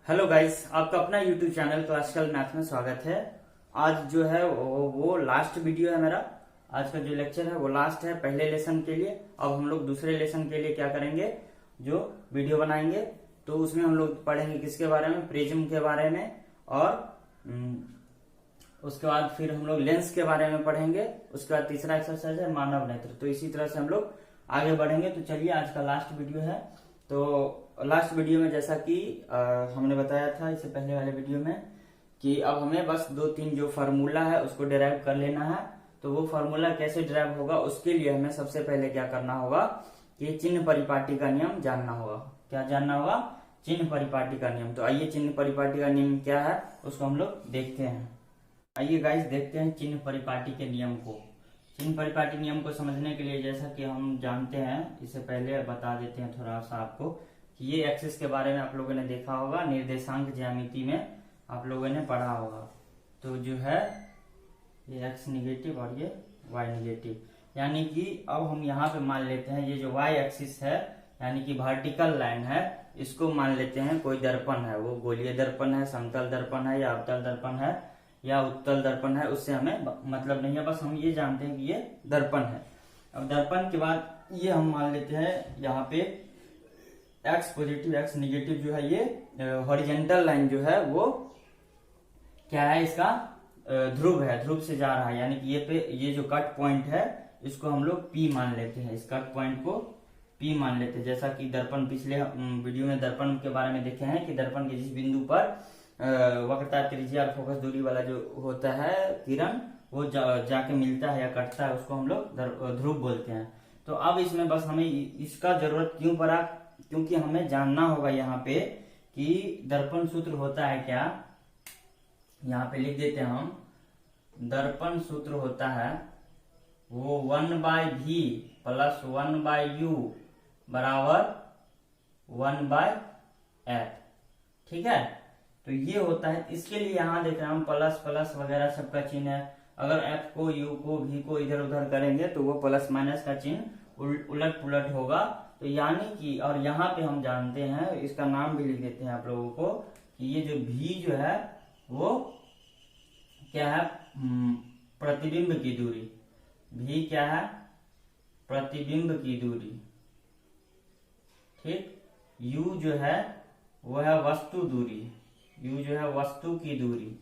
Hello guys, आपका अपना YouTube channel classical math में स्वागत है। आज जो है वो लास्ट वीडियो है मेरा। आज का जो लेक्चर है वो लास्ट है पहले लेसन के लिए। अब हम लोग दूसरे लेसन के लिए क्या करेंगे, जो वीडियो बनाएंगे तो उसमें हम लोग पढ़ेंगे किसके बारे में, प्रिज्म के बारे में। और उसके बाद फिर हम लोग लेंस के बारे में पढ़ेंगे। उसके बाद तीसरा एक्सरसाइज है मानव नेत्र। तो इसी तरह से हम लोग आगे बढ़ेंगे। तो चलिए, आज का लास्ट वीडियो है। तो लास्ट वीडियो में जैसा कि हमने बताया था इससे पहले वाले वीडियो में कि अब हमें बस 2-3 जो फार्मूला है उसको डिराइव कर लेना है। तो वो फार्मूला कैसे डिराइव होगा, उसके लिए हमें सबसे पहले क्या करना होगा कि चिन्ह परिपाटी का नियम जानना होगा। क्या जानना होगा? चिन्ह परिपाटी का नियम। तो आइए, चिन्ह परिपाटी का नियम क्या है उसको हम लोग देखते हैं। आइए गाइस, देखते हैं चिन्ह परिपाटी के नियम को। चिन्ह परिपाटी नियम को समझने के लिए जैसा कि हम जानते हैं, इससे पहले बता देते हैं थोड़ा सा आपको कि ये एक्सिस के बारे में आप लोगों ने देखा होगा, निर्देशांक ज्यामिति में आप लोगों ने पढ़ा होगा। तो जो है ये एक्स निगेटिव और ये वाई निगेटिव, यानी कि अब हम यहाँ पे मान लेते हैं ये जो वाई एक्सिस है यानी कि वर्टिकल लाइन है, इसको मान लेते हैं कोई दर्पण है। वो गोलीय दर्पण है, समतल दर्पण है, या अवतल दर्पण है, या उत्तल दर्पण है, उससे हमें मतलब नहीं है। बस हम ये जानते हैं कि ये दर्पण है। अब दर्पण के बाद ये हम मान लेते हैं यहाँ पे एक्स पॉजिटिव एक्स निगेटिव जो है ये हॉरिजेंटल लाइन जो है वो क्या है, इसका ध्रुव है, ध्रुव से जा रहा है। यानी कि ये जो कट पॉइंट है इसको हम लोग पी मान लेते हैं। इस कट पॉइंट को पी मान लेते हैं। जैसा कि दर्पण, पिछले वीडियो में दर्पण के बारे में देखे हैं कि दर्पण के जिस बिंदु पर वक्रता, त्रिज्या और फोकस दूरी वाला जो होता है किरण, वो जाके मिलता है या कटता है, उसको हम लोग ध्रुव बोलते हैं। तो अब इसमें बस हमें इसका जरूरत क्यों पड़ा, क्योंकि हमें जानना होगा यहाँ पे कि दर्पण सूत्र होता है क्या। यहाँ पे लिख देते हैं हम, दर्पण सूत्र होता है वो 1/v + 1/u बराबर 1/f। ठीक है, तो ये होता है। इसके लिए यहाँ देख रहे हैं हम प्लस प्लस वगैरह सबका चिन्ह है। अगर f को, u को, v को इधर उधर करेंगे तो वो प्लस माइनस का चिन्ह उलट पुलट होगा। तो यानी कि, और यहाँ पे हम जानते हैं, इसका नाम भी लिख देते हैं आप लोगों को कि ये जो v जो है वो क्या है, प्रतिबिंब की दूरी। v क्या है? प्रतिबिंब की दूरी। ठीक, u जो है वो है वस्तु दूरी। u जो है वस्तु की दूरी,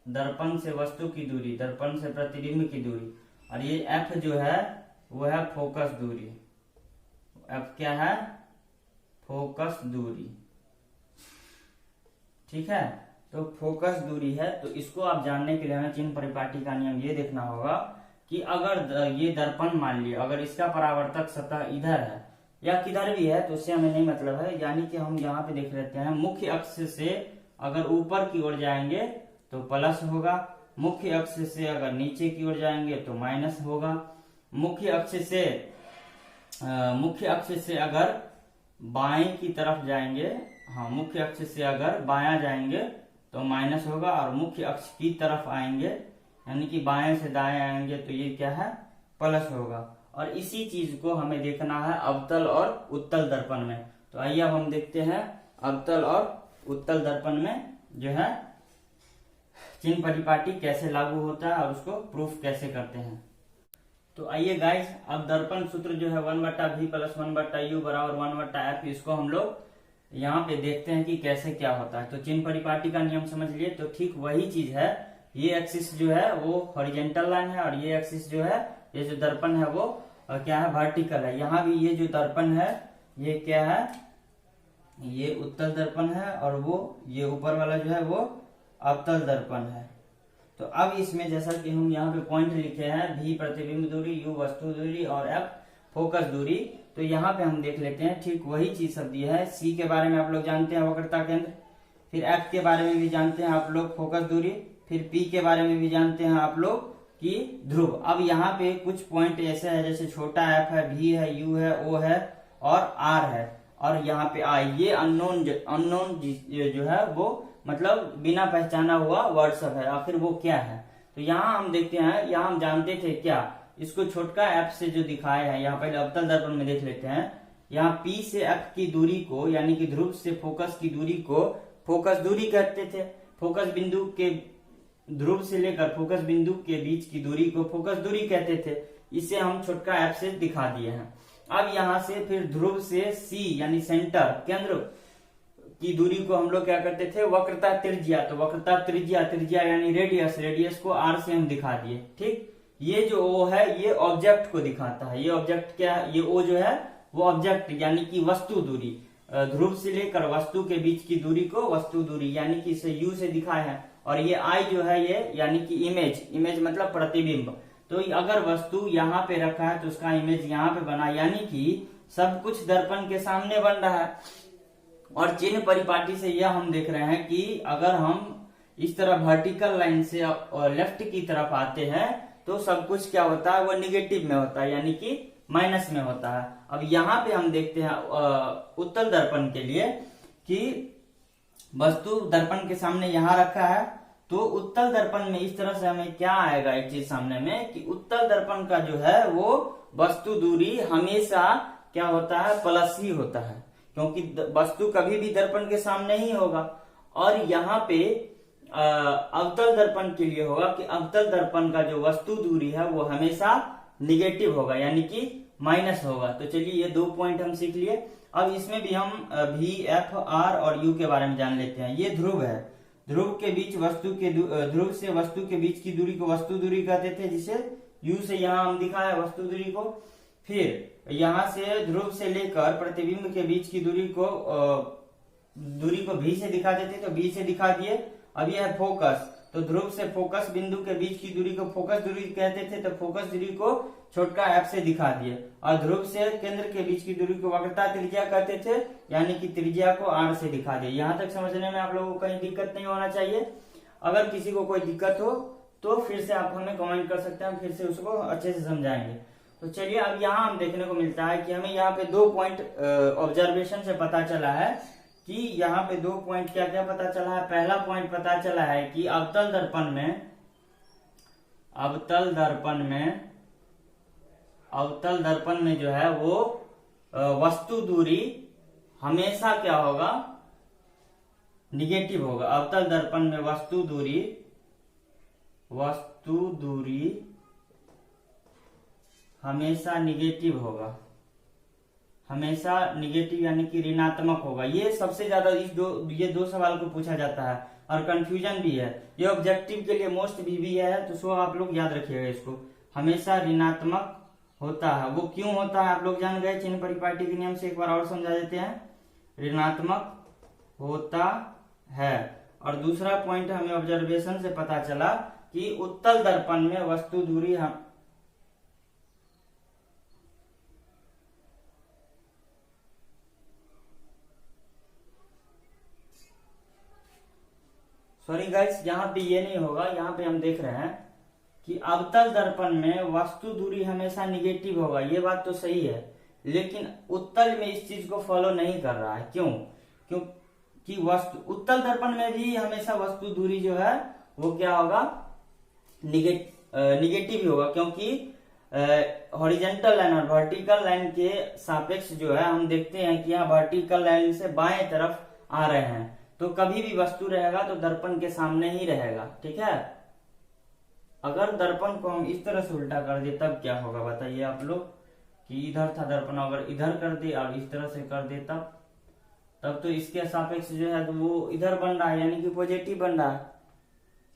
दर्पण से वस्तु की दूरी, दर्पण से प्रतिबिंब की दूरी। और ये f जो है वो है फोकस दूरी। f क्या है? फोकस दूरी। ठीक है, तो फोकस दूरी है। तो इसको आप जानने के लिए हमें चिन्ह परिपाटी का नियम ये देखना होगा कि अगर ये दर्पण मान लिया, अगर इसका परावर्तक सतह इधर है या किधर भी है तो उससे हमें नहीं मतलब है। यानी कि हम यहाँ पे देख लेते हैं, मुख्य अक्ष से अगर ऊपर की ओर जाएंगे तो प्लस होगा, मुख्य अक्ष से अगर नीचे की ओर जाएंगे तो माइनस होगा, मुख्य अक्ष से अगर बाएं की तरफ जाएंगे, हाँ, मुख्य अक्ष से अगर बायां जाएंगे तो माइनस होगा, और मुख्य अक्ष की तरफ आएंगे यानी कि बाएं से दाएं आएंगे तो ये क्या है, प्लस होगा। और इसी चीज को हमें देखना है अवतल और उत्तल दर्पण में। तो आइए अब हम देखते हैं अवतल और उत्तल दर्पण में जो है चिन्ह परिपाटी कैसे लागू होता है और उसको प्रूफ कैसे करते हैं। तो आइए गाइस, अब दर्पण सूत्र जो है 1/v + 1/u बराबर 1/f, इसको हम लोग यहाँ पे देखते हैं कि कैसे क्या होता है। तो चिन्ह परिपाटी का नियम समझ लिए, तो ठीक वही चीज है। ये एक्सिस जो है वो हॉरिजेंटल लाइन है, और ये एक्सिस जो है, ये जो दर्पण है वो क्या है, वर्टिकल है। यहाँ भी ये जो दर्पण है ये क्या है, ये उत्तल दर्पण है, और वो ये ऊपर वाला जो है वो अवतल दर्पण है। तो अब इसमें जैसा कि हम यहाँ पे पॉइंट लिखे हैं, v प्रतिबिंब दूरी, u वस्तु दूरी और f फोकस दूरी। तो यहाँ पे हम देख लेते हैं, ठीक वही चीज सब दी है। c के बारे में आप लोग जानते हैं वक्रता केंद्र, फिर f के बारे में भी जानते हैं आप लोग फोकस दूरी, फिर p के बारे में भी जानते हैं आप लोग कि ध्रुव। अब यहाँ पे कुछ पॉइंट ऐसे है, जैसे छोटा f है, v है, u है, o है और r है, और यहाँ पे ये अननोन जो है वो मतलब बिना पहचाना हुआ वर्ड सब है। आखिर वो क्या है, तो यहाँ हम देखते हैं, यहाँ हम जानते थे क्या, इसको छोटका f से जो दिखाए हैं, यहाँ पहले अवतल दर्पण में देख लेते हैं, यहाँ P से F की दूरी को यानी कि ध्रुव से फोकस की दूरी को फोकस दूरी कहते थे। फोकस बिंदु के ध्रुव से लेकर फोकस बिंदु के बीच की दूरी को फोकस दूरी कहते थे। इसे हम छोटका F से दिखा दिए हैं। अब यहाँ से फिर ध्रुव से C यानी सेंटर केंद्र की दूरी को हम लोग क्या करते थे, वक्रता त्रिज्या। तो वक्रता त्रिज्या, त्रिज्या यानी रेडियस, रेडियस को R से हम दिखा दिए। ठीक, ये जो O है ये ऑब्जेक्ट को दिखाता है। ये ऑब्जेक्ट क्या है, ये O जो है वो ऑब्जेक्ट यानी कि वस्तु दूरी, ध्रुव से लेकर वस्तु के बीच की दूरी को वस्तु दूरी यानी कि इसे U से दिखाया है। और ये I जो है ये यानी कि इमेज, इमेज मतलब प्रतिबिंब। तो अगर वस्तु यहाँ पे रखा है तो उसका इमेज यहाँ पे बना, यानी कि सब कुछ दर्पण के सामने बन रहा है। और चिन्ह परिपाटी से यह हम देख रहे हैं कि अगर हम इस तरह वर्टिकल लाइन से लेफ्ट की तरफ आते हैं तो सब कुछ क्या होता है, वो निगेटिव में होता है यानी कि माइनस में होता है। अब यहाँ पे हम देखते हैं उत्तल दर्पण के लिए कि वस्तु दर्पण के सामने यहाँ रखा है, तो उत्तल दर्पण में इस तरह से हमें क्या आएगा एक चीज सामने में कि उत्तल दर्पण का जो है वो वस्तु दूरी हमेशा क्या होता है, प्लस ही होता है, क्योंकि वस्तु कभी भी दर्पण के सामने ही होगा। और यहाँ पे अवतल दर्पण के लिए होगा कि अवतल दर्पण का जो वस्तु दूरी है वो हमेशा निगेटिव होगा यानी कि माइनस होगा। तो चलिए ये 2 पॉइंट हम सीख लिए। अब इसमें भी हम V, F, R और U के बारे में जान लेते हैं। ये ध्रुव है, ध्रुव के बीच वस्तु के ध्रुव से वस्तु के बीच की दूरी को वस्तु दूरी कहते थे, जिसे U से यहाँ हम दिखाया वस्तु दूरी को। फिर यहाँ से ध्रुव से लेकर प्रतिबिंब के बीच की दूरी को V से दिखा देते, तो V से दिखा दिए। अब यह है फोकस, तो ध्रुव से फोकस बिंदु के बीच की दूरी को फोकस दूरी कहते थे, तो फोकस दूरी को छोटका F से दिखा दिए। और ध्रुव से केंद्र के बीच की दूरी को वक्रता त्रिज्या कहते थे, यानी कि त्रिज्या को R से दिखा दिए। यहाँ तक समझने में आप लोगों को कहीं दिक्कत नहीं होना चाहिए। अगर किसी को कोई दिक्कत हो तो फिर से आप हमें कमेंट कर सकते हैं, फिर से उसको अच्छे से समझाएंगे। तो चलिए अब यहाँ हम देखने को मिलता है कि हमें यहाँ पे 2 पॉइंट ऑब्जर्वेशन से पता चला है कि यहाँ पे 2 पॉइंट क्या क्या पता चला है। पहला पॉइंट पता चला है कि अवतल दर्पण में जो है वो वस्तु दूरी हमेशा क्या होगा, निगेटिव होगा। अवतल दर्पण में वस्तु दूरी हमेशा निगेटिव होगा, हमेशा निगेटिव यानी कि ऋणात्मक होगा। ये सबसे ज्यादा ये दो सवाल को पूछा जाता है और कंफ्यूजन भी है। ये ऑब्जेक्टिव के लिए मोस्ट भी है, तो सो आप लोग याद रखिएगा इसको। हमेशा ऋणात्मक होता है, वो क्यों होता है आप लोग जान गए। चिन्ह परिपाटी के नियम से एक बार और समझा देते हैं। ऋणात्मक होता है। और दूसरा पॉइंट हमें ऑब्जर्वेशन से पता चला कि उत्तल दर्पण में वस्तु दूरी सॉरी गाइस, यहाँ पे ये नहीं होगा। यहाँ पे हम देख रहे हैं कि अवतल दर्पण में वस्तु दूरी हमेशा निगेटिव होगा, ये बात तो सही है, लेकिन उत्तल में इस चीज को फॉलो नहीं कर रहा है। क्योंकि उत्तल दर्पण में भी हमेशा वस्तु दूरी जो है वो क्या होगा, निगेटिव ही होगा, क्योंकि हॉरिजेंटल लाइन और वर्टिकल लाइन के सापेक्ष जो है हम देखते हैं कि यहाँ वर्टिकल लाइन से बाएं तरफ आ रहे हैं, तो कभी भी वस्तु रहेगा तो दर्पण के सामने ही रहेगा। ठीक है, अगर दर्पण को हम इस तरह से उल्टा कर दे तब क्या होगा बताइए आप लोग, कि इधर था दर्पण, अगर इधर कर दे और इस तरह से कर दे तब तो इसके सापेक्ष जो है तो वो इधर बन रहा है यानी कि पॉजिटिव बन रहा है।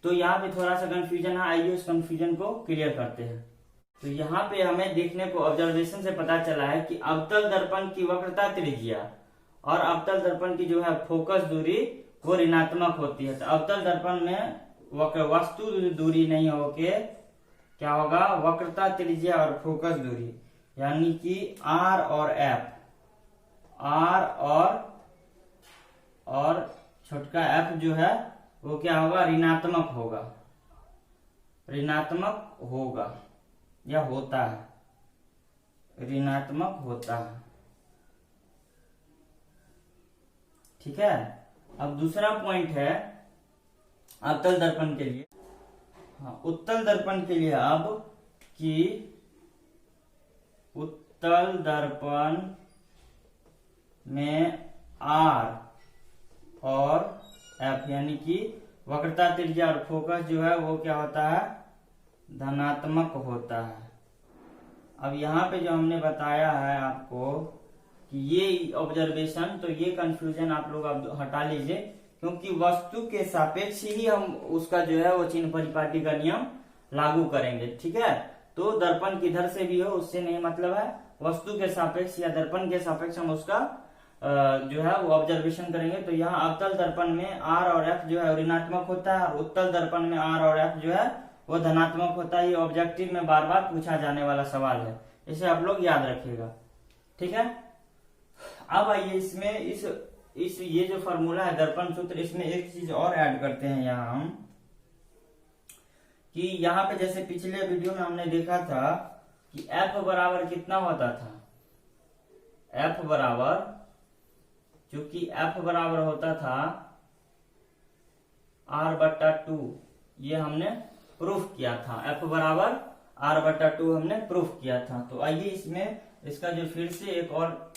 तो यहाँ पे थोड़ा सा कंफ्यूजन है, आइए उस कंफ्यूजन को क्लियर करते हैं। तो यहाँ पे हमें देखने को ऑब्जर्वेशन से पता चला है कि अवतल दर्पण की वक्रता त्रिज्या और अवतल दर्पण की जो है फोकस दूरी वो ऋणात्मक होती है। तो अवतल दर्पण में वस्तु दूरी नहीं होके क्या होगा, वक्रता त्रिज्या और फोकस दूरी यानी कि R और F, R और छोटका F जो है वो क्या होगा, ऋणात्मक होगा या होता है, ऋणात्मक होता है। ठीक है, अब दूसरा पॉइंट है अवतल दर्पण के लिए। हाँ, उत्तल दर्पण के लिए अब कि उत्तल दर्पण में आर और एफ, यानी कि वक्रता, त्रिज्या और फोकस जो है वो क्या होता है, धनात्मक होता है। अब यहाँ पे जो हमने बताया है आपको कि ये ऑब्जर्वेशन, तो ये कंफ्यूजन आप लोग अब हटा लीजिए, क्योंकि वस्तु के सापेक्ष ही हम उसका जो है वो चिन्ह परिपाटी का नियम लागू करेंगे, ठीक है। तो दर्पण किधर से भी हो उससे नहीं मतलब है, वस्तु के सापेक्ष या दर्पण के सापेक्ष हम उसका जो है वो ऑब्जर्वेशन करेंगे। तो यहाँ अवतल दर्पण में आर और एफ जो है ऋणात्मक होता है और उत्तल दर्पण में आर और एफ जो है वो धनात्मक होता है। ये ऑब्जेक्टिव में बार बार पूछा जाने वाला सवाल है, इसे आप लोग याद रखिएगा, ठीक है। अब आइए इसमें इस ये जो फॉर्मूला है दर्पण सूत्र, इसमें एक चीज और ऐड करते हैं यहाँ हम, कि यहाँ पे जैसे पिछले वीडियो में हमने देखा था कि F बराबर कितना होता था, F बराबर, चूंकि F बराबर होता था R/2, ये हमने प्रूफ किया था, F बराबर R/2 हमने प्रूफ किया था। तो आइए इसमें इसका जो फिर से एक और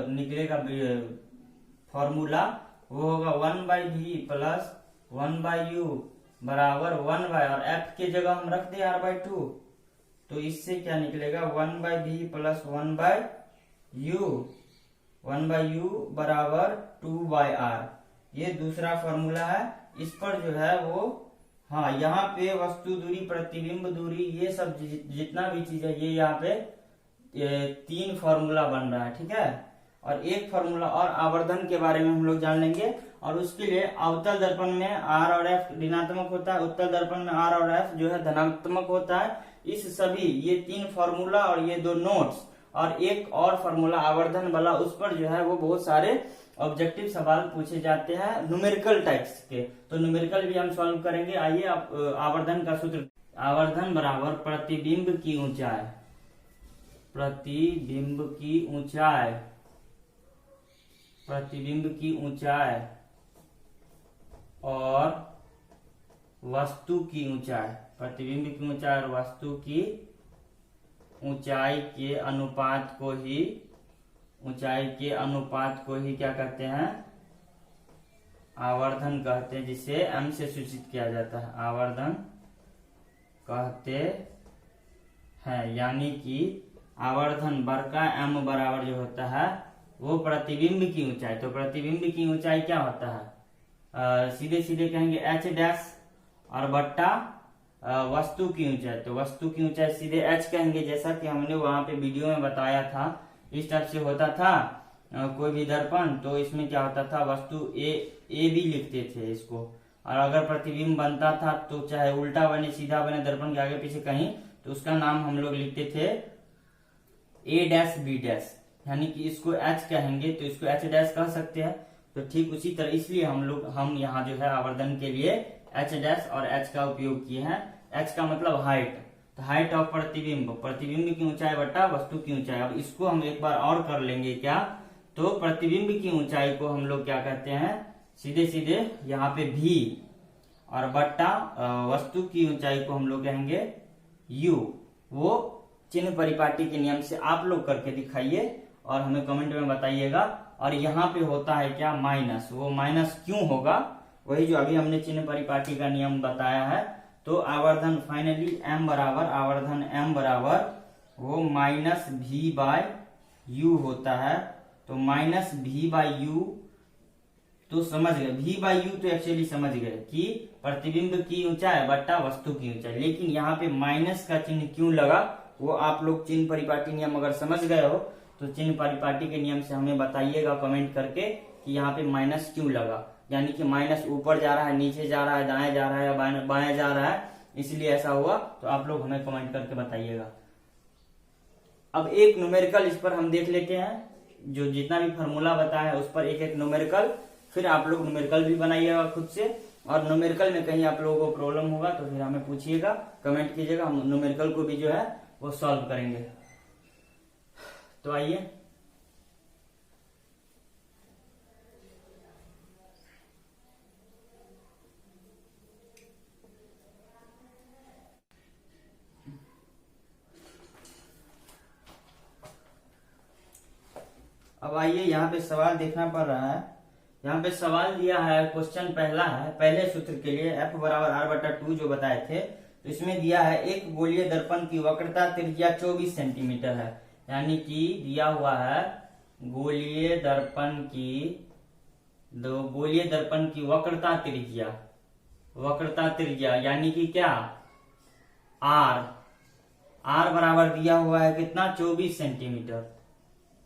निकलेगा फॉर्मूला, वो होगा 1/v प्लस 1/u बराबर 1/, और f के जगह हम रख दे R/2, तो इससे क्या निकलेगा 1/v प्लस 1/u बराबर 2/r। ये दूसरा फॉर्मूला है। इस पर जो है वो, हाँ, यहाँ पे वस्तु दूरी, प्रतिबिंब दूरी, ये सब जितना भी चीज है ये यहाँ पे 3 फॉर्मूला बन रहा है, ठीक है। और एक फॉर्मूला और आवर्धन के बारे में हम लोग जान लेंगे, और उसके लिए अवतल दर्पण में आर और एफ ऋणात्मक होता है, उत्तल दर्पण में आर और एफ जो है धनात्मक होता है। इस सभी ये 3 फॉर्मूला और ये 2 नोट्स और एक और फॉर्मूला आवर्धन वाला, उस पर जो है वो बहुत सारे ऑब्जेक्टिव सवाल पूछे जाते हैं न्यूमेरिकल टाइप्स के, तो न्यूमेरिकल भी हम सॉल्व करेंगे। आइए आवर्धन का सूत्र, आवर्धन बराबर प्रतिबिंब की ऊंचाई, प्रतिबिंब की ऊंचाई, प्रतिबिंब की ऊंचाई और वस्तु की ऊंचाई, प्रतिबिंब की ऊंचाई और वस्तु की ऊंचाई के अनुपात को ही, ऊंचाई के अनुपात को ही क्या कहते हैं, आवर्धन कहते हैं, जिसे m से सूचित किया जाता है, आवर्धन कहते हैं। यानी कि आवर्धन बड़का m बराबर जो होता है वो प्रतिबिंब की ऊंचाई, तो प्रतिबिंब की ऊंचाई क्या होता है, सीधे सीधे कहेंगे h डैश और बट्टा वस्तु की ऊंचाई, तो वस्तु की ऊंचाई सीधे h कहेंगे, जैसा कि हमने वहां पे वीडियो में बताया था। इस टाइप से होता था कोई भी दर्पण, तो इसमें क्या होता था, वस्तु ए भी लिखते थे इसको, और अगर प्रतिबिंब बनता था तो चाहे उल्टा बने सीधा बने दर्पण के आगे पीछे कहीं, तो उसका नाम हम लोग लिखते थे ए डैश बी डैश, यानी कि इसको h कहेंगे तो इसको h डैश कह सकते हैं। तो ठीक उसी तरह इसलिए हम यहाँ जो है आवर्धन के लिए h डैश और h का उपयोग किए हैं। h का मतलब हाइट, तो हाइट ऑफ प्रतिबिंब, प्रतिबिंब की ऊंचाई बट्टा वस्तु की ऊंचाई। अब इसको हम एक बार और कर लेंगे क्या, तो प्रतिबिंब की ऊंचाई को हम लोग क्या कहते हैं, सीधे सीधे यहाँ पे v, और बट्टा वस्तु की ऊंचाई को हम लोग कहेंगे u। वो चिन्ह परिपाटी के नियम से आप लोग करके दिखाइए और हमें कमेंट में बताइएगा। और यहाँ पे होता है क्या, माइनस, वो माइनस क्यों होगा, वही जो अभी हमने चिन्ह परिपाटी का नियम बताया है। तो आवर्धन फाइनली m बराबर, आवर्धन m बराबर वो माइनस v/u होता है। तो माइनस v/u, तो समझ गए, v/u तो एक्चुअली समझ गए कि प्रतिबिंब की ऊंचाई बट्टा वस्तु की ऊंचाई, लेकिन यहाँ पे माइनस का चिन्ह क्यों लगा, वो आप लोग चिन्ह परिपाटी नियम अगर समझ गए हो तो चिन्ह परिपाटी के नियम से हमें बताइएगा कमेंट करके कि यहाँ पे माइनस क्यों लगा, यानी कि माइनस ऊपर जा रहा है, नीचे जा रहा है, दाएं जा रहा है या बाएं जा रहा है, इसलिए ऐसा हुआ। तो आप लोग हमें कमेंट करके बताइएगा। अब एक न्यूमेरिकल इस पर हम देख लेते हैं, जो जितना भी फॉर्मूला बताया है उस पर एक एक न्यूमेरिकल, फिर आप लोग न्यूमेरिकल भी बनाइएगा खुद से, और न्यूमेरिकल में कहीं आप लोगों को प्रॉब्लम होगा तो फिर हमें पूछिएगा, कमेंट कीजिएगा, हम न्यूमेरिकल को भी जो है वो सॉल्व करेंगे। तो आइए अब आइए यहाँ पे सवाल देखना पड़ रहा है। यहाँ पे सवाल दिया है, क्वेश्चन पहला है पहले सूत्र के लिए F बराबर R/2 जो बताए थे, तो इसमें दिया है एक गोलीय दर्पण की वक्रता त्रिज्या 24 सेंटीमीटर है। यानी कि दिया हुआ है गोलीय दर्पण की वक्रता त्रिज्या यानी कि क्या, R बराबर दिया हुआ है कितना, 24 सेंटीमीटर।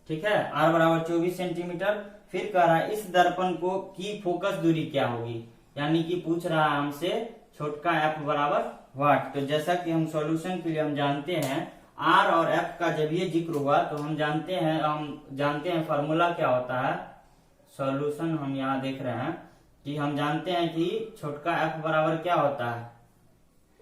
ठीक है, R बराबर 24 सेंटीमीटर। फिर कह रहा है इस दर्पण की फोकस दूरी क्या होगी, यानी कि पूछ रहा है हमसे छोटका f बराबर वाट। तो जैसा कि हम सॉल्यूशन के लिए हम जानते हैं R और F का जब ये जिक्र हुआ तो हम जानते हैं फॉर्मूला क्या होता है। सॉल्यूशन हम यहाँ देख रहे हैं कि हम जानते हैं कि छोटका f बराबर क्या होता है,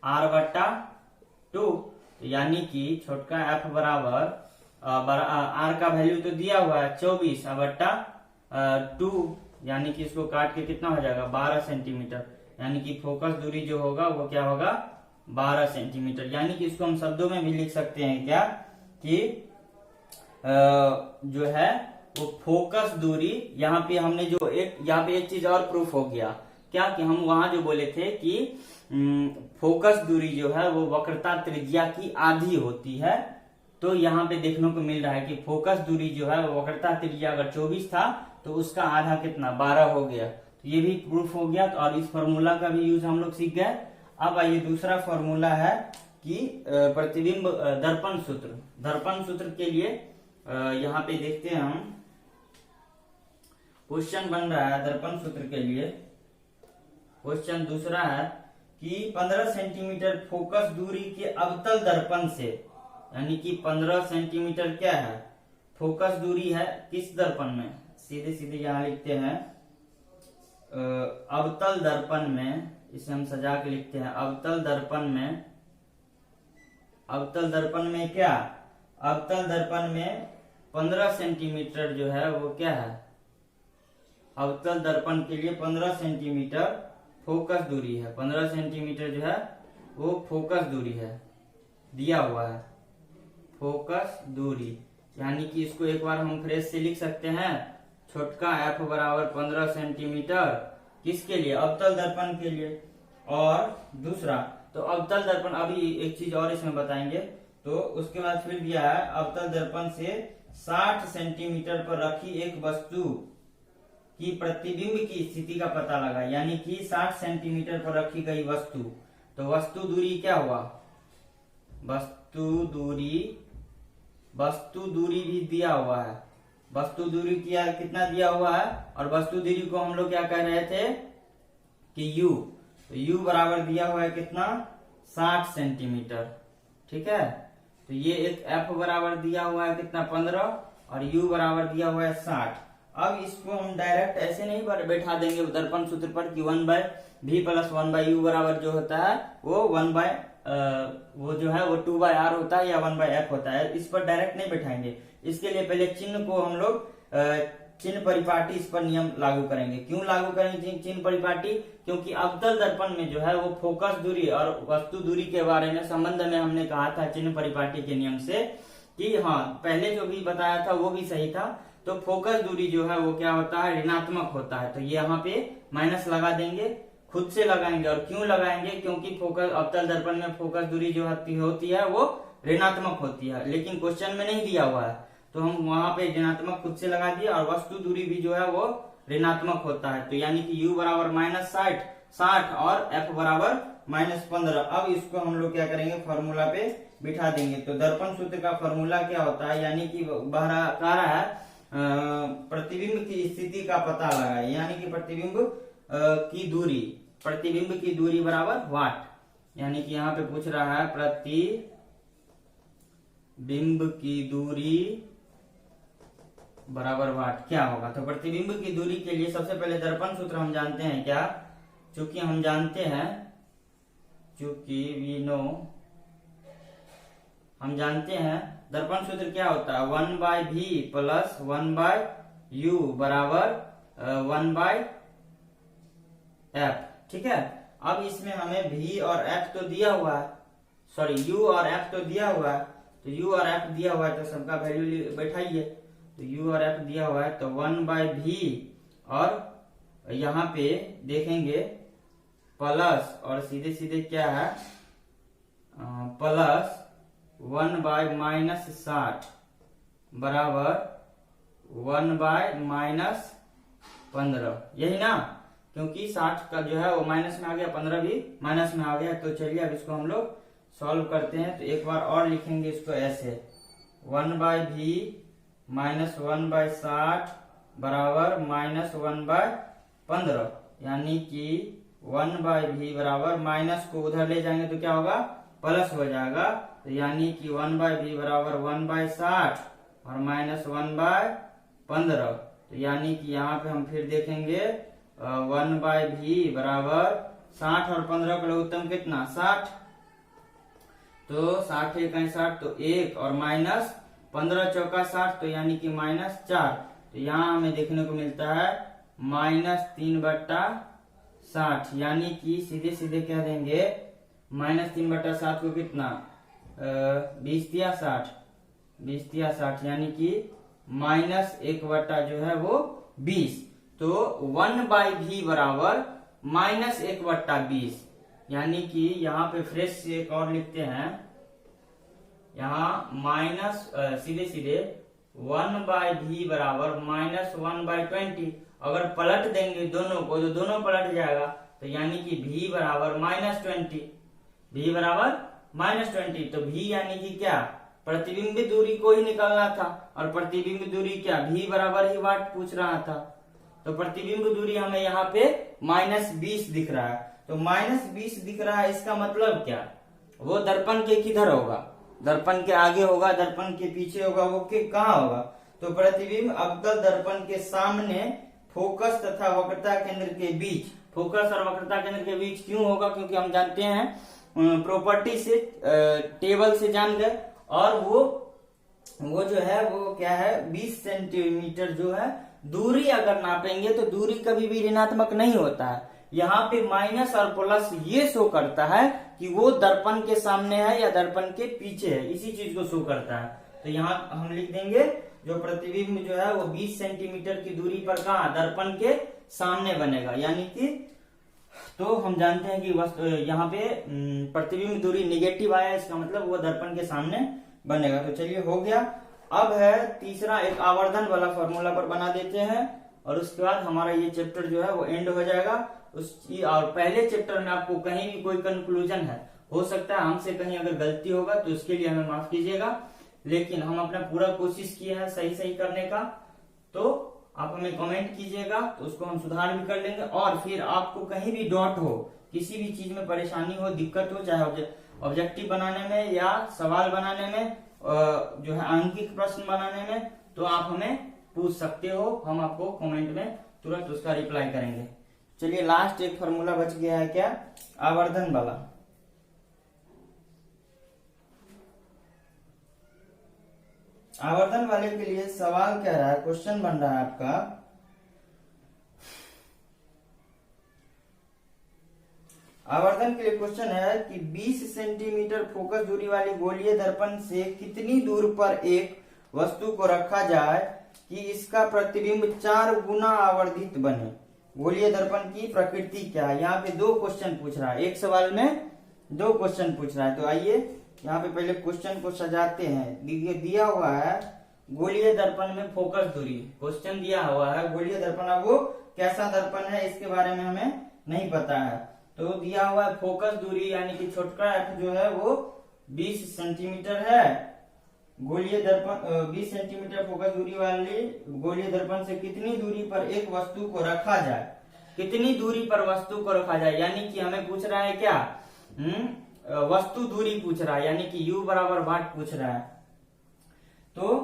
R/2। यानी कि छोटका f बराबर R का वैल्यू तो दिया हुआ है 24/2, यानी कि इसको काट के कितना हो जाएगा, 12 सेंटीमीटर। यानी कि फोकस दूरी जो होगा वो क्या होगा, 12 सेंटीमीटर। यानी कि इसको हम शब्दों में भी लिख सकते हैं क्या, कि जो है वो फोकस दूरी, यहाँ पे हमने जो यहाँ पे एक चीज और प्रूफ हो गया क्या, कि हम वहां जो बोले थे कि फोकस दूरी जो है वो वक्रता त्रिज्या की आधी होती है। तो यहाँ पे देखने को मिल रहा है कि फोकस दूरी जो है वो वक्रता त्रिज्या अगर 24 था तो उसका आधा कितना, 12 हो गया। तो ये भी प्रूफ हो गया। तो और इस फॉर्मूला का भी यूज हम लोग सीख गए। अब आइए दूसरा फॉर्मूला है कि प्रतिबिंब दर्पण सूत्र के लिए यहाँ पे देखते हैं हम, क्वेश्चन बन रहा है दर्पण सूत्र के लिए। क्वेश्चन दूसरा है कि 15 सेंटीमीटर फोकस दूरी के अवतल दर्पण से, यानी कि 15 सेंटीमीटर क्या है, फोकस दूरी है किस दर्पण में, सीधे सीधे यहाँ लिखते हैं अवतल दर्पण में, इसे हम सजा के लिखते हैं अवतल दर्पण में क्या, अवतल दर्पण में 15 सेंटीमीटर जो है वो क्या है, अवतल दर्पण के लिए 15 सेंटीमीटर फोकस दूरी है। 15 सेंटीमीटर जो है वो फोकस दूरी है, दिया हुआ है फोकस दूरी। यानी कि इसको एक बार हम फ्रेश से लिख सकते हैं, छोटका f बराबर 15 सेंटीमीटर किसके लिए, अवतल दर्पण के लिए। और दूसरा तो अवतल दर्पण, अभी एक चीज और इसमें बताएंगे। तो उसके बाद फिर दिया है अवतल दर्पण से 60 सेंटीमीटर पर रखी एक वस्तु की प्रतिबिंब की स्थिति का पता लगा। यानी कि 60 सेंटीमीटर पर रखी गई वस्तु, तो वस्तु दूरी क्या हुआ, वस्तु दूरी भी दिया हुआ है। वस्तु दूरी कितना दिया हुआ है, और वस्तु दूरी को हम लोग क्या कह रहे थे कि u, तो u बराबर दिया हुआ है कितना, 60 सेंटीमीटर। ठीक है, तो ये एक f बराबर दिया हुआ है कितना, 15, और u बराबर दिया हुआ है 60। अब इसको हम डायरेक्ट ऐसे नहीं बैठा देंगे दर्पण सूत्र पर कि 1/v + 1/u बराबर जो होता है वो 2/r होता है या 1/f होता है। इस पर डायरेक्ट नहीं बैठाएंगे। इसके लिए पहले चिन्ह को हम लोग चिन्ह परिपाटी इस पर नियम लागू करेंगे। क्यों लागू करेंगे चिन्ह परिपाटी, क्योंकि अवतल दर्पण में जो है वो फोकस दूरी और वस्तु दूरी के बारे में संबंध में हमने कहा था चिन्ह परिपाटी के नियम से कि हाँ, पहले जो भी बताया था वो भी सही था। तो फोकस दूरी जो है वो क्या होता है, ऋणात्मक होता है। तो ये यहाँ पे माइनस लगा देंगे, खुद से लगाएंगे। और क्यों लगाएंगे, क्योंकि फोकस अवतल दर्पण में फोकस दूरी जो होती है वो ऋणात्मक होती है, लेकिन क्वेश्चन में नहीं दिया हुआ है तो हम वहां पे ऋणात्मक खुद से लगा दिए। और वस्तु दूरी भी जो है वो ऋणात्मक होता है। तो यानी कि u बराबर -60 और f बराबर -15। अब इसको हम लोग क्या करेंगे, फॉर्मूला पे बिठा देंगे। तो दर्पण सूत्र का फॉर्मूला क्या होता है, यानी कि कह रहा है प्रतिबिंब की स्थिति का पता लगाए। यानी कि प्रतिबिंब की दूरी बराबर वाट। यानी कि यहाँ पे पूछ रहा है प्रतिबिंब की दूरी बराबर वाट क्या होगा। तो प्रतिबिंब की दूरी के लिए सबसे पहले दर्पण सूत्र हम जानते हैं क्या, चूंकि हम जानते हैं दर्पण सूत्र क्या होता है, 1/v + 1/u बराबर 1/f। ठीक है, अब इसमें हमें v और f तो दिया हुआ है, u और f तो दिया हुआ है। तो u और f दिया हुआ है तो सबका वैल्यू बैठाइए। तो तो u और f दिया हुआ है, तो 1/v और यहाँ पे देखेंगे प्लस और सीधे सीधे क्या है प्लस 1/-60 बराबर 1/-15, यही ना, क्योंकि 60 का जो है वो माइनस में आ गया, 15 भी माइनस में आ गया। तो चलिए अब इसको हम लोग सॉल्व करते हैं। तो एक बार और लिखेंगे इसको ऐसे, 1/v माइनस 1/60 बराबर माइनस 1/15, यानी कि 1/v बराबर माइनस को उधर ले जाएंगे तो क्या होगा प्लस हो जाएगा। तो यानी कि 1/v बराबर 1/60 और माइनस 1/15। तो यानी कि यहाँ पे हम फिर देखेंगे 1/v बराबर 60 और 15 का लघुत्तम कितना 60, तो 60 × 60 तो 1 और माइनस 15 चौका 60, तो यानी कि -4। तो यहाँ हमें देखने को मिलता है -3/60, यानी कि सीधे सीधे कह देंगे -3/60 को कितना 20 × 60, यानी कि -1 जो है वो 20। तो 1/v बराबर -1/20, यानी कि यहाँ पे फ्रेश से एक और लिखते हैं, यहाँ सीधे सीधे 1/v बराबर -1/20। अगर पलट देंगे दोनों को तो दोनों पलट जाएगा, तो यानी कि v बराबर -20, v बराबर -20। तो v यानी कि क्या प्रतिबिंब दूरी को ही निकालना था, और प्रतिबिंब दूरी क्या v बराबर ही वाट पूछ रहा था। तो प्रतिबिंब दूरी हमें यहाँ पे -20 दिख रहा है। तो -20 दिख रहा है, इसका मतलब क्या, वो दर्पण के किधर होगा, दर्पण के आगे होगा, दर्पण के पीछे होगा, वो के कहाँ होगा। तो प्रतिबिंब अवतल दर्पण के सामने फोकस तथा वक्रता केंद्र के बीच, फोकस और वक्रता केंद्र के बीच क्यों होगा, क्योंकि हम जानते हैं प्रॉपर्टी से टेबल से जान गए, और वो जो है वो क्या है 20 सेंटीमीटर जो है दूरी अगर नापेंगे तो दूरी कभी भी ऋणात्मक नहीं होता है। यहाँ पे माइनस और प्लस ये शो करता है कि वो दर्पण के सामने है या दर्पण के पीछे है, इसी चीज को शो करता है। तो यहाँ हम लिख देंगे जो प्रतिबिंब जो है वो 20 सेंटीमीटर की दूरी पर कहाँ दर्पण के सामने बनेगा, यानी कि तो हम जानते हैं कि यहाँ पे प्रतिबिंब दूरी निगेटिव आया, इसका मतलब वो दर्पण के सामने बनेगा। तो चलिए हो गया। अब है तीसरा, एक आवर्धन वाला फॉर्मूला पर बना देते हैं, और उसके बाद हमारा ये चैप्टर जो है वो एंड हो जाएगा। उसकी और पहले चैप्टर में आपको कहीं भी कोई कंक्लूजन है, हो सकता है हमसे कहीं अगर गलती होगा तो उसके लिए हमें माफ कीजिएगा, लेकिन हम अपना पूरा कोशिश किए हैं सही करने का। तो आप हमें कमेंट कीजिएगा तो उसको हम सुधार भी कर लेंगे। और फिर आपको कहीं भी डाउट हो, किसी भी चीज में परेशानी हो, दिक्कत हो, चाहे ऑब्जेक्टिव बनाने में या सवाल बनाने में, जो है अंकित प्रश्न बनाने में, तो आप हमें पूछ सकते हो, हम आपको कमेंट में तुरंत उसका रिप्लाई करेंगे। चलिए लास्ट एक फॉर्मूला बच गया है, क्या आवर्धन वाला। आवर्धन वाले के लिए सवाल कह रहा है, क्वेश्चन बन रहा है आपका, आवर्धन के लिए क्वेश्चन है कि 20 सेंटीमीटर फोकस दूरी वाली गोलीय दर्पण से कितनी दूर पर एक वस्तु को रखा जाए कि इसका प्रतिबिंब 4 गुना आवर्धित बने। गोलीय दर्पण की प्रकृति क्या है। यहाँ पे 2 क्वेश्चन पूछ रहा है, एक सवाल में 2 क्वेश्चन पूछ रहा है। तो आइए यहाँ पे पहले क्वेश्चन को सजाते हैं। दिया हुआ है गोलीय दर्पण में फोकस दूरी, क्वेश्चन दिया हुआ है गोलीय दर्पण, अब वो कैसा दर्पण है इसके बारे में हमें नहीं पता है। तो दिया हुआ है फोकस दूरी, यानी कि छोटका f जो है वो 20 सेंटीमीटर है। गोलीय दर्पण 20 सेंटीमीटर फोकस दूरी वाली गोलीय दर्पण से कितनी दूरी पर एक वस्तु को रखा जाए, कितनी दूरी पर वस्तु को रखा जाए, यानी कि हमें पूछ रहा है क्या वस्तु दूरी पूछ रहा है, यानी कि u बराबर वाट पूछ रहा है। तो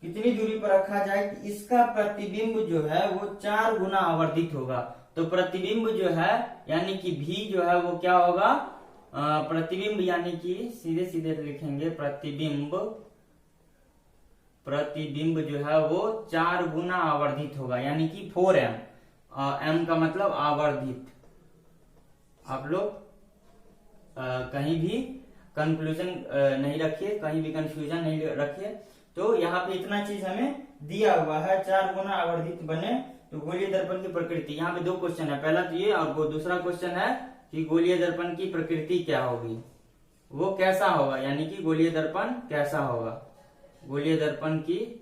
कितनी दूरी पर रखा जाए कि इसका प्रतिबिंब जो है वो 4 गुना आवर्धित होगा। तो प्रतिबिंब जो है यानी कि v जो है वो क्या होगा, प्रतिबिंब यानी कि सीधे सीधे लिखेंगे प्रतिबिंब जो है वो 4 गुना आवर्धित होगा, यानी कि 4m, m का मतलब आवर्धित। आप लोग कहीं भी कंक्लूजन नहीं रखिए, कहीं भी कंफ्यूजन नहीं रखिए। तो यहाँ पे इतना चीज हमें दिया हुआ है, 4 गुना आवर्धित बने तो गोलीय दर्पण की प्रकृति। यहाँ पे 2 क्वेश्चन है, पहला तो ये और वो दूसरा क्वेश्चन है कि गोलीय दर्पण की प्रकृति क्या होगी, वो कैसा होगा, यानी कि गोलीय दर्पण कैसा होगा, गोलीय दर्पण की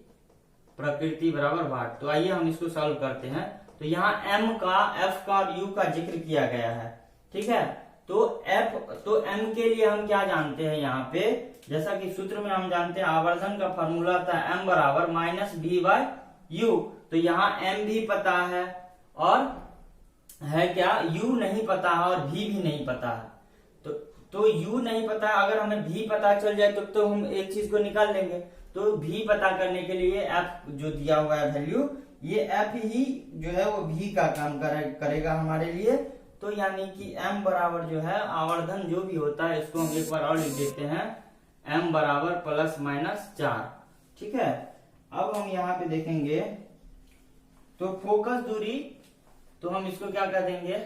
प्रकृति बराबर वाट। तो आइए हम इसको सॉल्व करते हैं। तो यहाँ m का, f का और u का जिक्र किया गया है, ठीक है। तो m के लिए हम क्या जानते हैं, यहाँ पे जैसा कि सूत्र में हम जानते हैं आवर्धन का फॉर्मूला था m बराबर -b/u। तो यहाँ m भी पता है और है क्या, u नहीं पता है और v भी नहीं पता है। तो u नहीं पता है, अगर हमें v पता चल जाए तो हम एक चीज को निकाल लेंगे। तो v पता करने के लिए f जो दिया हुआ है वैल्यू, ये f ही जो है वो v का काम करेगा हमारे लिए। तो यानी कि m बराबर जो है आवर्धन जो भी होता है इसको हम एक बार और लिख देते हैं, m बराबर ±4, ठीक है। अब हम यहाँ पे देखेंगे तो फोकस दूरी, तो हम इसको क्या कर देंगे,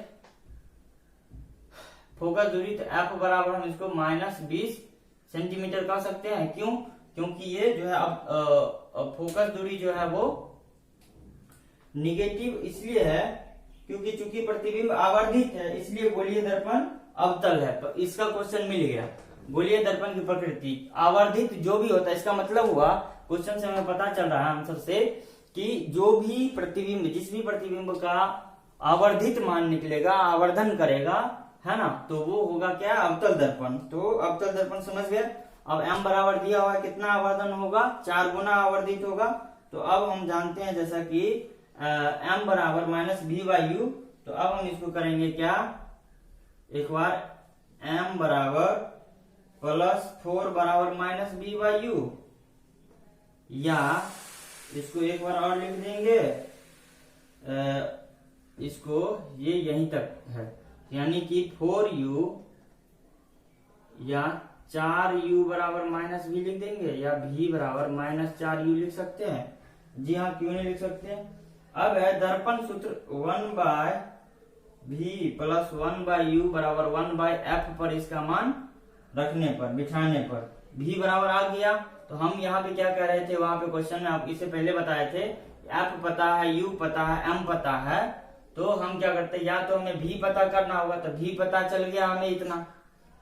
फोकस दूरी, तो f बराबर हम इसको -20 सेंटीमीटर कह सकते हैं। क्यों, क्योंकि ये जो है अब फोकस दूरी जो है वो निगेटिव इसलिए है क्योंकि चूंकि प्रतिबिंब आवर्धित है, इसलिए गोलीय दर्पण अवतल है। तो इसका क्वेश्चन मिल गया, गोलीय दर्पण की प्रकृति आवर्धित जो भी होता है, इसका मतलब हुआ क्वेश्चन से हमें पता चल रहा है आंसर से कि जो भी प्रतिबिंब, जिस भी प्रतिबिंब का आवर्धित मान निकलेगा, आवर्धन करेगा, है ना, तो वो होगा क्या, अवतल दर्पण। तो अवतल दर्पण समझ गए। अब m बराबर दिया हुआ है, कितना आवर्धन होगा, 4 गुना आवर्धित होगा। तो अब हम जानते हैं जैसा कि m बराबर -b/u, तो अब हम इसको करेंगे क्या, एक बार m बराबर +4 बराबर -b/u, या इसको एक बार और लिख देंगे, इसको ये यहीं तक है, यानी कि 4u या 4u बराबर -v लिख देंगे, या v बराबर -4u लिख सकते हैं। जी हाँ, क्यों नहीं लिख सकते। अब है दर्पण सूत्र 1/v + 1/u बराबर 1/f पर इसका मान रखने पर, बिठाने पर v बराबर आ गया। तो हम यहाँ पे क्या कह रहे थे, वहां पे क्वेश्चन में आप इससे पहले बताए थे f पता है, u पता है, m पता है, तो हम क्या करते हैं, या तो हमें v पता करना होगा, तो v पता चल गया हमें इतना,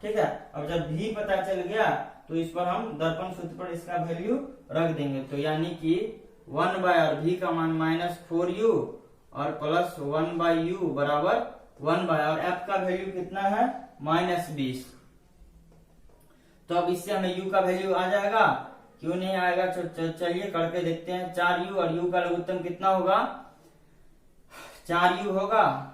ठीक है। अब जब v पता चल गया तो इस पर हम दर्पण सूत्र पर इसका वैल्यू रख देंगे। तो यानी कि 1 और v का मान -4u और +1/u बराबर 1 और f का वैल्यू कितना है, -20। तो अब इससे हमें u का वैल्यू आ जाएगा, क्यों नहीं आएगा, चलिए करके देखते हैं। 4u और u का लघुत्तम कितना होगा, 4u होगा।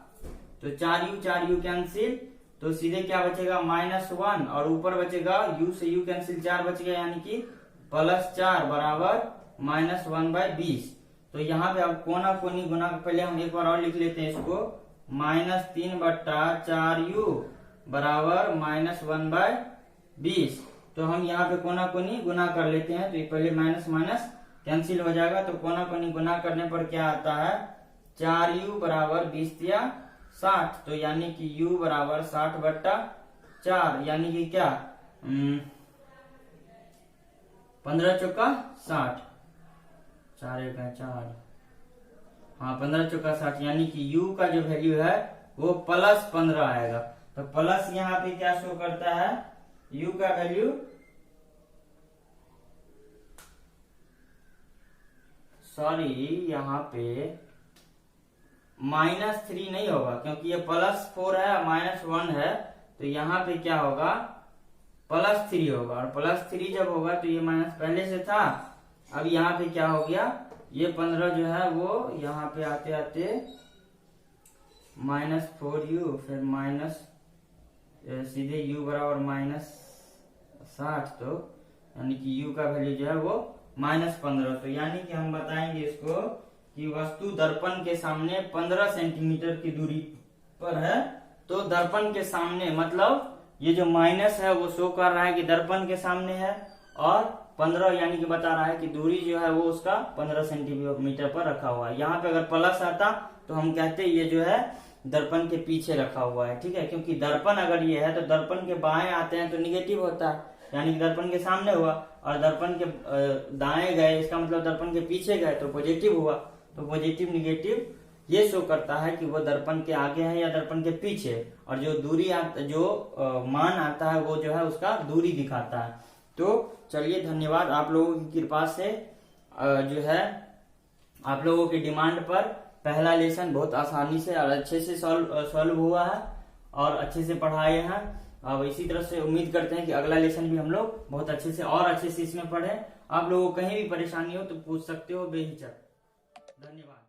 तो 4u कैंसिल, तो सीधे क्या बचेगा, -1 और ऊपर बचेगा u से u कैंसिल, 4 बच गया, यानी कि +4 बराबर -1/20। तो यहाँ पे अब कोना कोनी गुना, पहले हम एक बार और लिख लेते हैं इसको, -3/4u बराबर -1/20। तो हम यहाँ पे कोना कोनी गुना कर लेते हैं, तो ये पहले माइनस माइनस कैंसिल हो जाएगा। तो कोना कोनी गुना करने पर क्या आता है, 4u बराबर 20 या 60। तो यानी कि u बराबर 60/4, यानी कि क्या 15 चौका 60, 4 1 4, हाँ 15 चौका 60, यानी कि u का जो वैल्यू है वो +15 आएगा। तो प्लस यहाँ पे क्या शो करता है, u का वैल्यू यहाँ पे -3 नहीं होगा, क्योंकि ये +4 है -1 है, तो यहाँ पे क्या होगा, +3 होगा। और +3 जब होगा तो ये माइनस पहले से था, अब यहाँ पे क्या हो गया, ये 15 जो है वो यहाँ पे आते आते -4u, फिर माइनस सीधे u बराबर -60, तो यानी कि u का वैल्यू जो है वो -15। तो यानी कि हम बताएंगे इसको कि वस्तु दर्पण के सामने 15 सेंटीमीटर की दूरी पर है। तो दर्पण के सामने मतलब ये जो माइनस है वो शो कर रहा है कि दर्पण के सामने है, और 15 यानी कि बता रहा है कि दूरी जो है वो उसका 15 सेंटीमीटर पर रखा हुआ है। यहाँ पे अगर प्लस आता तो हम कहते ये जो है दर्पण के पीछे रखा हुआ है, ठीक है, क्योंकि दर्पण अगर ये है तो दर्पण के बाएं आते हैं तो निगेटिव होता है, यानी कि दर्पण के सामने हुआ, और दर्पण के दाएं गए, इसका मतलब दर्पण के पीछे गए तो पॉजिटिव हुआ। तो पॉजिटिव निगेटिव ये शो करता है कि वो दर्पण के आगे है या दर्पण के पीछे, और जो दूरी मान आता है वो जो है उसका दूरी दिखाता है। तो चलिए, धन्यवाद। आप लोगों की कृपा से जो है आप लोगों की डिमांड पर पहला लेसन बहुत आसानी से और अच्छे से सॉल्व हुआ है और अच्छे से पढ़ाए हैं। अब इसी तरह से उम्मीद करते हैं कि अगला लेसन भी हम लोग बहुत अच्छे से और अच्छे से इसमें पढ़े। आप लोगों को कहीं भी परेशानी हो तो पूछ सकते हो बेहिचक। धन्यवाद।